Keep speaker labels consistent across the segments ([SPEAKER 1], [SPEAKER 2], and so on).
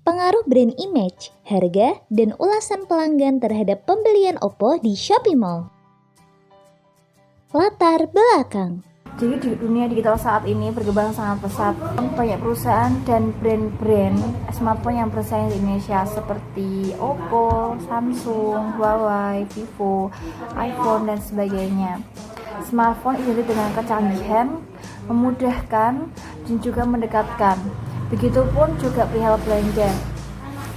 [SPEAKER 1] Pengaruh brand image, harga, dan ulasan pelanggan terhadap pembelian Oppo di Shopee Mall. Latar belakang.
[SPEAKER 2] Jadi di dunia digital saat ini berkembang sangat pesat. Banyak perusahaan dan brand-brand smartphone yang bersaing di Indonesia seperti Oppo, Samsung, Huawei, Vivo, iPhone, dan sebagainya. Smartphone identik dengan kecanggihan, memudahkan, dan juga mendekatkan. Begitupun juga perihal belanja.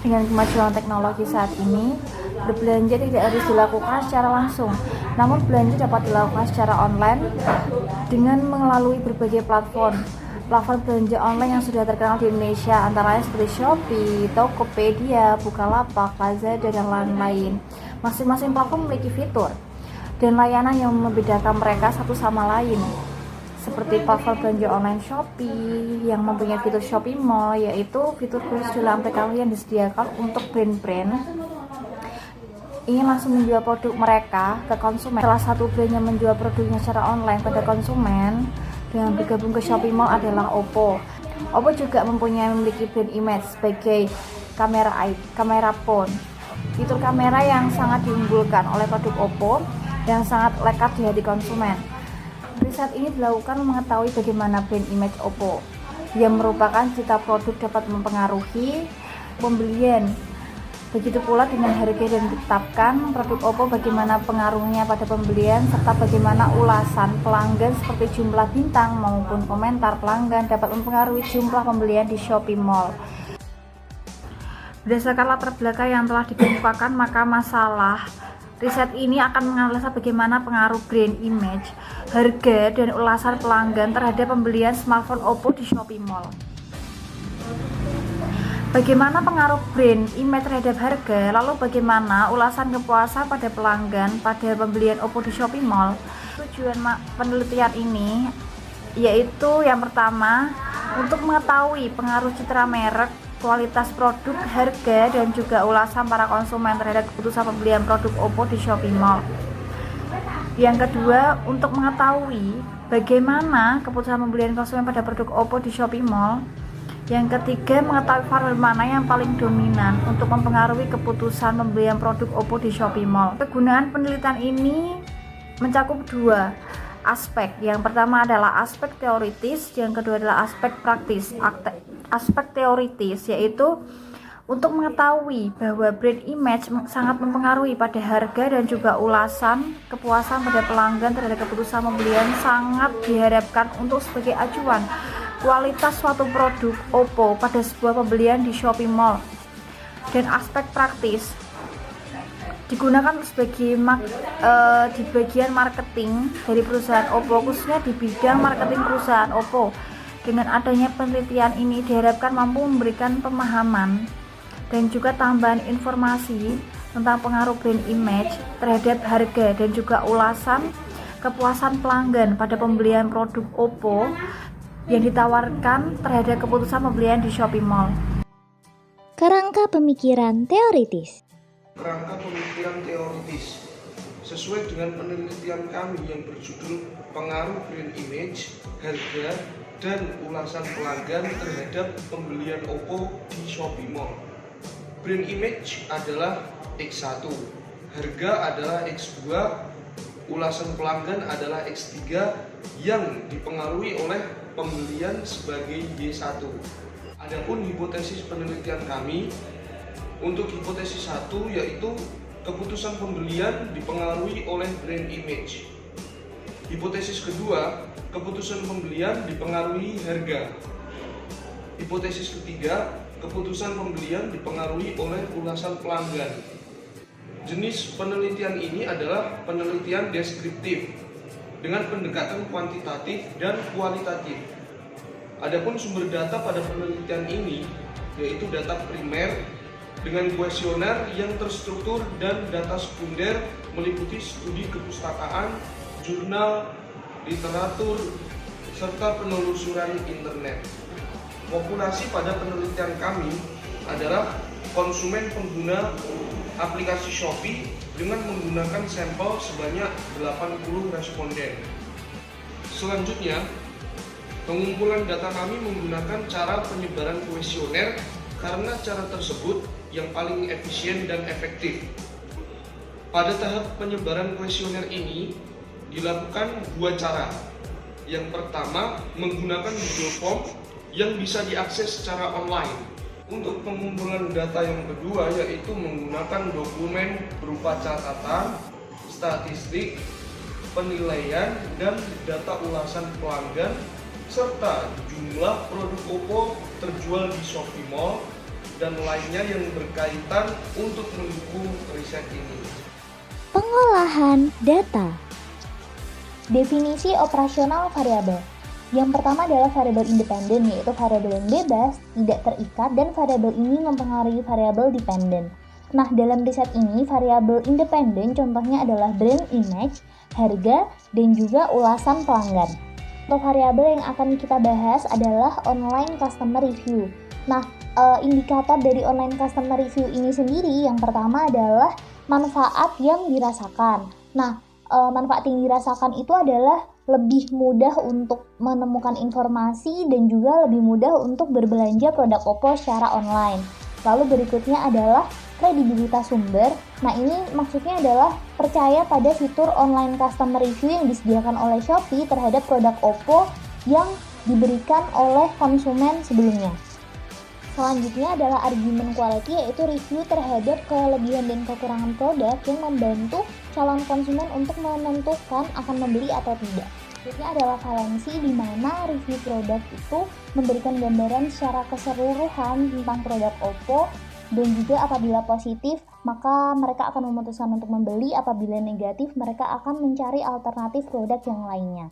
[SPEAKER 2] Dengan kemajuan teknologi saat ini, berbelanja tidak harus dilakukan secara langsung, namun belanja dapat dilakukan secara online dengan melalui berbagai platform belanja online yang sudah terkenal di Indonesia, antara lain seperti Shopee, Tokopedia, Bukalapak, Lazada, dan lain-lain. Masing-masing platform memiliki fitur dan layanan yang membedakan mereka satu sama lain. Seperti platform belanja online Shopee yang mempunyai fitur Shopee Mall, yaitu fitur khusus dalam aplikasi yang disediakan untuk brand-brand ingin langsung menjual produk mereka ke konsumen. Salah satu brand yang menjual produknya secara online pada konsumen dengan bergabung ke Shopee Mall adalah Oppo. Oppo juga memiliki brand image sebagai kamera phone. Fitur kamera yang sangat diunggulkan oleh produk Oppo yang sangat lekat di hati konsumen. Riset ini dilakukan mengetahui bagaimana brand image Oppo yang merupakan cita produk dapat mempengaruhi pembelian. Begitu pula dengan harga dan ditetapkan produk Oppo bagaimana pengaruhnya pada pembelian serta bagaimana ulasan pelanggan seperti jumlah bintang maupun komentar pelanggan dapat mempengaruhi jumlah pembelian di Shopee Mall. Berdasarkan latar belakang yang telah dikemukakan, maka masalah riset ini akan menganalisa bagaimana pengaruh brand image, harga, dan ulasan pelanggan terhadap pembelian smartphone Oppo di Shopee Mall. Bagaimana pengaruh brand image terhadap harga, lalu bagaimana ulasan kepuasan pada pelanggan pada pembelian Oppo di Shopee Mall. Tujuan penelitian ini yaitu yang pertama, untuk mengetahui pengaruh citra merek, kualitas produk, harga, dan juga ulasan para konsumen terhadap keputusan pembelian produk Oppo di Shopee Mall. Yang kedua, untuk mengetahui bagaimana keputusan pembelian konsumen pada produk Oppo di Shopee Mall. Yang ketiga, mengetahui variabel mana yang paling dominan untuk mempengaruhi keputusan pembelian produk Oppo di Shopee Mall. Kegunaan penelitian ini mencakup dua aspek. Yang pertama adalah aspek teoritis, yang kedua adalah aspek praktis. Aspek teoritis yaitu untuk mengetahui bahwa brand image sangat mempengaruhi pada harga dan juga ulasan kepuasan pada pelanggan terhadap keputusan pembelian sangat diharapkan untuk sebagai acuan kualitas suatu produk Oppo pada sebuah pembelian di Shopee Mall. Dan aspek praktis digunakan sebagai di bagian marketing dari perusahaan Oppo, khususnya di bidang marketing perusahaan Oppo. Dengan adanya penelitian ini diharapkan mampu memberikan pemahaman dan juga tambahan informasi tentang pengaruh brand image terhadap harga dan juga ulasan kepuasan pelanggan pada pembelian produk Oppo yang ditawarkan terhadap keputusan pembelian di Shopee Mall.
[SPEAKER 1] Kerangka pemikiran teoritis.
[SPEAKER 3] Kerangka pemikiran teoritis sesuai dengan penelitian kami yang berjudul Pengaruh Brand Image, Harga, dan Ulasan Pelanggan terhadap Pembelian Oppo di Shopee Mall. Brand image adalah X1, harga adalah X2, ulasan pelanggan adalah X3 yang dipengaruhi oleh pembelian sebagai Y1. Adapun hipotesis penelitian kami, untuk hipotesis 1 yaitu keputusan pembelian dipengaruhi oleh brand image. Hipotesis kedua, keputusan pembelian dipengaruhi harga. Hipotesis ketiga, keputusan pembelian dipengaruhi oleh ulasan pelanggan. Jenis penelitian ini adalah penelitian deskriptif dengan pendekatan kuantitatif dan kualitatif. Adapun sumber data pada penelitian ini yaitu data primer dengan kuesioner yang terstruktur dan data sekunder meliputi studi kepustakaan, jurnal, literatur, serta penelusuran internet. Populasi pada penelitian kami adalah konsumen pengguna aplikasi Shopee dengan menggunakan sampel sebanyak 80 responden. Selanjutnya, pengumpulan data kami menggunakan cara penyebaran kuesioner karena cara tersebut yang paling efisien dan efektif. Pada tahap penyebaran kuesioner ini dilakukan dua cara. Yang pertama, menggunakan Google Form yang bisa diakses secara online. Untuk pengumpulan data yang kedua yaitu menggunakan dokumen berupa catatan, statistik, penilaian, dan data ulasan pelanggan serta jumlah produk Oppo terjual di Shopee Mall dan lainnya yang berkaitan untuk mendukung riset ini.
[SPEAKER 1] Pengolahan data. Definisi operasional variabel. Yang pertama adalah variabel independen, yaitu variabel yang bebas, tidak terikat, dan variabel ini mempengaruhi variabel dependen. Nah, dalam riset ini, variabel independen contohnya adalah brand image, harga, dan juga ulasan pelanggan. Untuk variabel yang akan kita bahas adalah online customer review. Nah, indikator dari online customer review ini sendiri yang pertama adalah manfaat yang dirasakan. Nah, manfaat yang dirasakan itu adalah lebih mudah untuk menemukan informasi dan juga lebih mudah untuk berbelanja produk Oppo secara online. Lalu berikutnya adalah kredibilitas sumber. Nah, ini maksudnya adalah percaya pada fitur online customer review yang disediakan oleh Shopee terhadap produk Oppo yang diberikan oleh konsumen sebelumnya. Selanjutnya adalah argumen quality, yaitu review terhadap kelebihan dan kekurangan produk yang membantu calon konsumen untuk menentukan akan membeli atau tidak. Berikutnya adalah valensi, di mana review produk itu memberikan gambaran secara keseluruhan tentang produk Oppo, dan juga apabila positif maka mereka akan memutuskan untuk membeli, apabila negatif mereka akan mencari alternatif produk yang lainnya.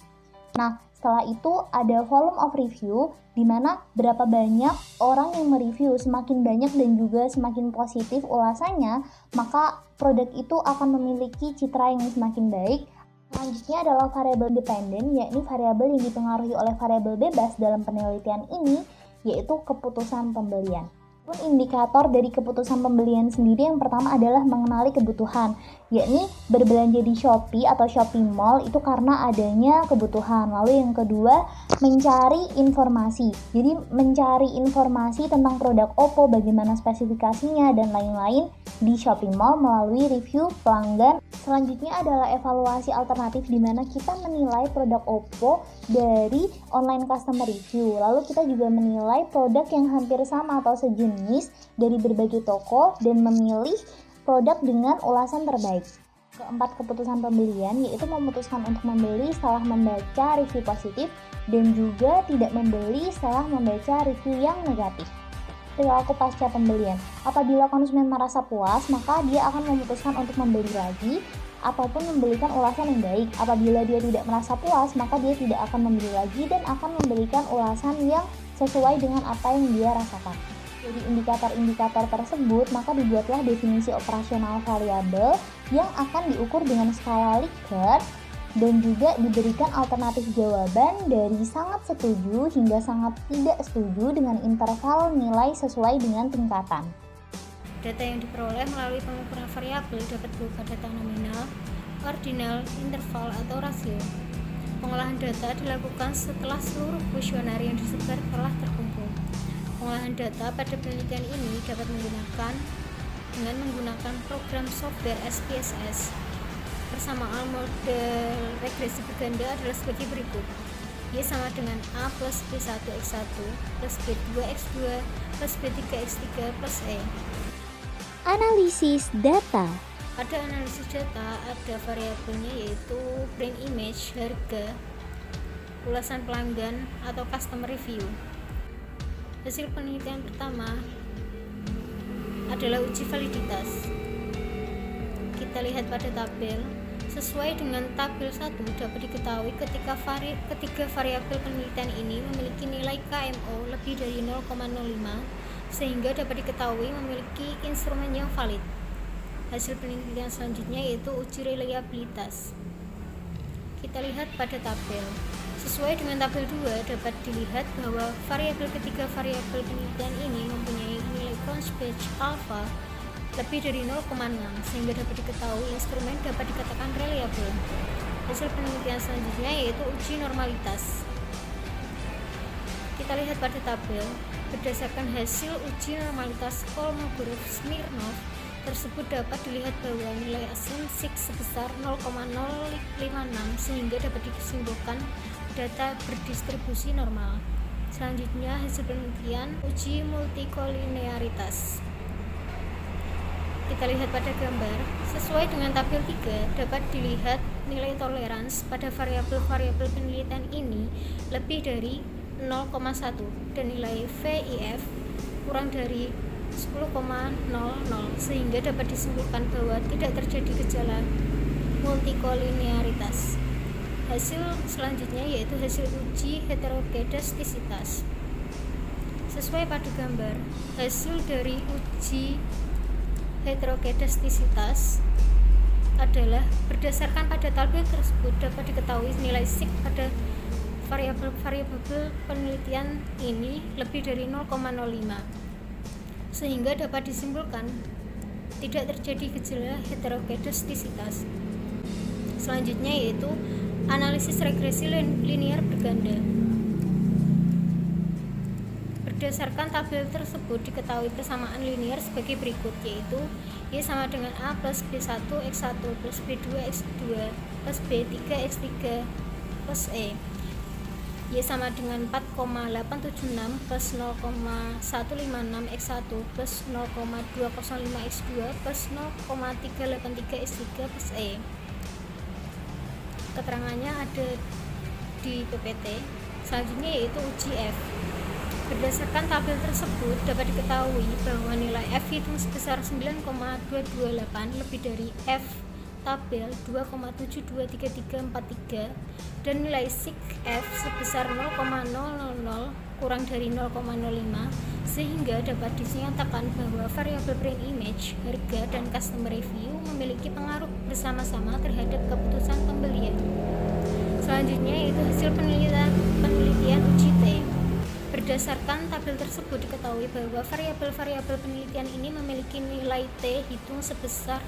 [SPEAKER 1] Nah, setelah itu ada volume of review, di mana berapa banyak orang yang mereview. Semakin banyak dan juga semakin positif ulasannya, maka produk itu akan memiliki citra yang semakin baik. Selanjutnya adalah variabel dependen, yakni variabel yang dipengaruhi oleh variabel bebas dalam penelitian ini, yaitu keputusan pembelian. Indikator dari keputusan pembelian sendiri yang pertama adalah mengenali kebutuhan, yakni berbelanja di Shopee atau Shopee Mall itu karena adanya kebutuhan. Lalu yang kedua, mencari informasi. Jadi mencari informasi tentang produk Oppo, bagaimana spesifikasinya dan lain-lain di Shopee Mall melalui review pelanggan. Selanjutnya adalah evaluasi alternatif, di mana kita menilai produk Oppo dari online customer review. Lalu kita juga menilai produk yang hampir sama atau sejenis dari berbagai toko dan memilih produk dengan ulasan terbaik. Keempat, keputusan pembelian, yaitu memutuskan untuk membeli setelah membaca review positif dan juga tidak membeli setelah membaca review yang negatif. Perilaku pasca pembelian. Apabila konsumen merasa puas, maka dia akan memutuskan untuk membeli lagi ataupun memberikan ulasan yang baik. Apabila dia tidak merasa puas, maka dia tidak akan membeli lagi dan akan memberikan ulasan yang sesuai dengan apa yang dia rasakan. Dari indikator-indikator tersebut, maka dibuatlah definisi operasional variabel yang akan diukur dengan skala Likert dan juga diberikan alternatif jawaban dari sangat setuju hingga sangat tidak setuju dengan interval nilai sesuai dengan tingkatan.
[SPEAKER 4] Data yang diperoleh melalui pengukuran variabel dapat berupa data nominal, ordinal, interval, atau rasio. Pengolahan data dilakukan setelah seluruh kuesioner yang disebar telah terkumpul. Pengolahan data pada penelitian ini dapat dengan menggunakan program software SPSS. Persamaan model regresi berganda adalah sebagai berikut. Y sama dengan A plus B1X1 plus B2X2 plus B3X3 plus E.
[SPEAKER 1] Analisis data.
[SPEAKER 4] Pada analisis data ada variabelnya, yaitu brand image, harga, ulasan pelanggan atau customer review. Hasil penelitian pertama adalah uji validitas. Kita lihat pada tabel. Sesuai dengan tabel 1 dapat diketahui ketiga variabel penelitian ini memiliki nilai KMO lebih dari 0,05, sehingga dapat diketahui memiliki instrumen yang valid. Hasil penelitian selanjutnya yaitu uji reliabilitas. Kita lihat pada tabel. Sesuai dengan tabel 2 dapat dilihat bahwa ketiga variabel penelitian ini mempunyai nilai Cronspach alpha lebih dari 0,6, sehingga dapat diketahui instrumen dapat dikatakan reliable. Hasil penelitian selanjutnya yaitu uji normalitas. Kita lihat pada tabel. Berdasarkan hasil uji normalitas Kolmogorov-Smirnov tersebut dapat dilihat bahwa nilai asumsi sebesar 0,056 sehingga dapat disimpulkan data berdistribusi normal. Selanjutnya hasil penelitian uji multikolinearitas. Kita lihat pada gambar. Sesuai dengan tabel 3 dapat dilihat nilai toleransi pada variabel-variabel penelitian ini lebih dari 0,1 dan nilai VIF kurang dari 10,00 sehingga dapat disimpulkan bahwa tidak terjadi gejala multikolinearitas. Hasil selanjutnya yaitu hasil uji heterokedastisitas. Sesuai pada gambar, hasil dari uji heterokedastisitas adalah berdasarkan pada tabel tersebut dapat diketahui nilai sig pada variabel-variabel penelitian ini lebih dari 0,05 sehingga dapat disimpulkan tidak terjadi gejala heterokedastisitas. Selanjutnya yaitu analisis regresi linear berganda. Berdasarkan tabel tersebut diketahui persamaan linear sebagai berikut, yaitu Y sama dengan A plus B1 X1 plus B2 X2 plus B3 X3 plus E. Y sama dengan 4,876 plus 0,156 X1 plus 0,205 X2 plus 0,383 X3 plus E. Keterangannya ada di PPT. Selanjutnya yaitu uji F. Berdasarkan tabel tersebut dapat diketahui bahwa nilai F hitung sebesar 9,228 lebih dari F tabel 2,72343 dan nilai sig F sebesar 0,000 kurang dari 0,05 sehingga dapat dinyatakan bahwa variabel brain image, harga, dan customer review memiliki pengaruh bersama-sama terhadap keputusan pembelian. Selanjutnya yaitu hasil penelitian uji T. Berdasarkan tabel tersebut diketahui bahwa variabel-variabel penelitian ini memiliki nilai T hitung sebesar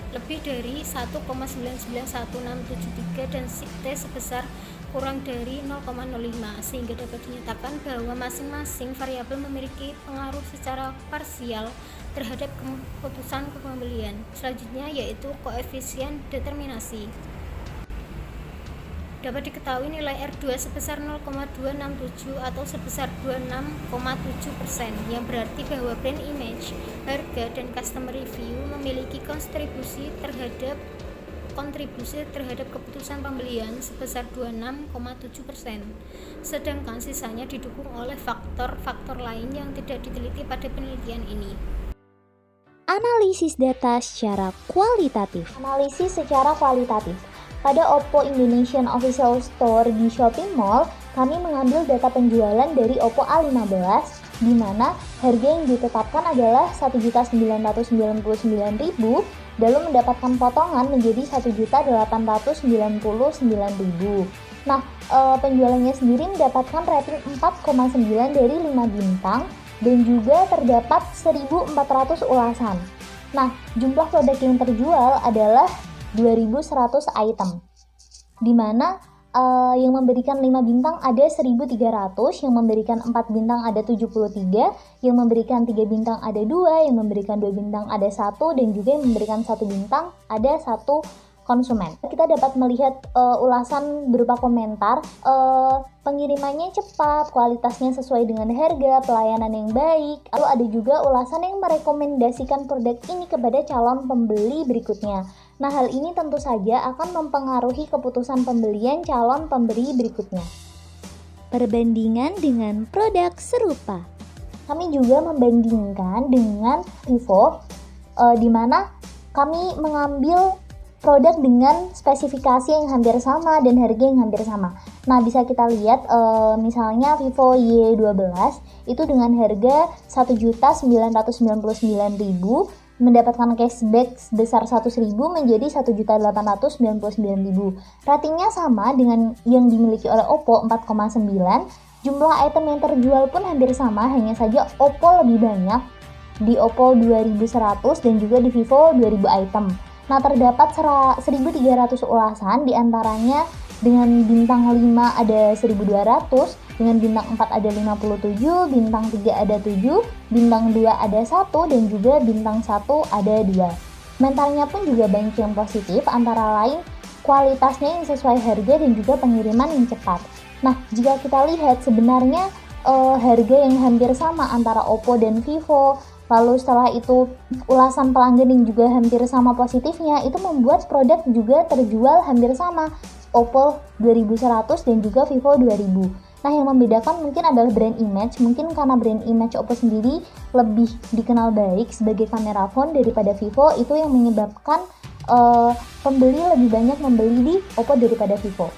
[SPEAKER 4] lebih dari 1,991673 dan sig T sebesar kurang dari 0,05 sehingga dapat dinyatakan bahwa masing-masing variabel memiliki pengaruh secara parsial terhadap keputusan pembelian. Selanjutnya yaitu koefisien determinasi. Dapat diketahui nilai R2 sebesar 0,267 atau sebesar 26,7%, yang berarti bahwa brand image, harga, dan customer review memiliki kontribusi terhadap keputusan pembelian sebesar 26,7%, sedangkan sisanya didukung oleh faktor-faktor lain yang tidak diteliti pada penelitian ini.
[SPEAKER 1] Analisis data secara kualitatif. Analisis secara kualitatif. Pada Oppo Indonesian Official Store di Shopping Mall, kami mengambil data penjualan dari Oppo A15, di mana harga yang ditetapkan adalah Rp1.999.000, lalu mendapatkan potongan menjadi Rp1.899.000. Nah, penjualannya sendiri mendapatkan rating 4,9 dari 5 bintang, dan juga terdapat 1.400 ulasan. Nah, jumlah produk yang terjual adalah 2.100 item, di mana yang memberikan 5 bintang ada 1.300, yang memberikan 4 bintang ada 73, yang memberikan 3 bintang ada 2, yang memberikan 2 bintang ada 1, dan juga yang memberikan 1 bintang ada 1 konsumen. Kita dapat melihat ulasan berupa komentar, pengirimannya cepat, kualitasnya sesuai dengan harga, pelayanan yang baik. Lalu ada juga ulasan yang merekomendasikan produk ini kepada calon pembeli berikutnya. Nah, hal ini tentu saja akan mempengaruhi keputusan pembelian calon pembeli berikutnya. Perbandingan dengan produk serupa. Kami juga membandingkan dengan Vivo, di mana kami mengambil produk dengan spesifikasi yang hampir sama dan harga yang hampir sama. Nah, bisa kita lihat misalnya Vivo Y12 itu dengan harga Rp1.999.000 mendapatkan cashback sebesar 100.000 menjadi Rp1.899.000. Ratingnya sama dengan yang dimiliki oleh Oppo 4,9. Jumlah item yang terjual pun hampir sama, hanya saja Oppo lebih banyak. Di Oppo 2.100 dan juga di Vivo 2.000 item. Nah, terdapat 1.300 ulasan, diantaranya Dengan bintang 5 ada 1200, dengan bintang 4 ada 57, bintang 3 ada 7, bintang 2 ada 1, dan juga bintang 1 ada 2. Mentalnya pun juga banyak yang positif, antara lain kualitasnya yang sesuai harga dan juga pengiriman yang cepat. Nah, jika kita lihat sebenarnya harga yang hampir sama antara Oppo dan Vivo, lalu setelah itu ulasan pelanggan yang juga hampir sama positifnya, itu membuat produk juga terjual hampir sama, Oppo 2100 dan juga Vivo 2000. Nah, yang membedakan mungkin adalah brand image. Mungkin karena brand image Oppo sendiri lebih dikenal baik sebagai kamera phone daripada Vivo, itu yang menyebabkan pembeli lebih banyak membeli di Oppo daripada Vivo.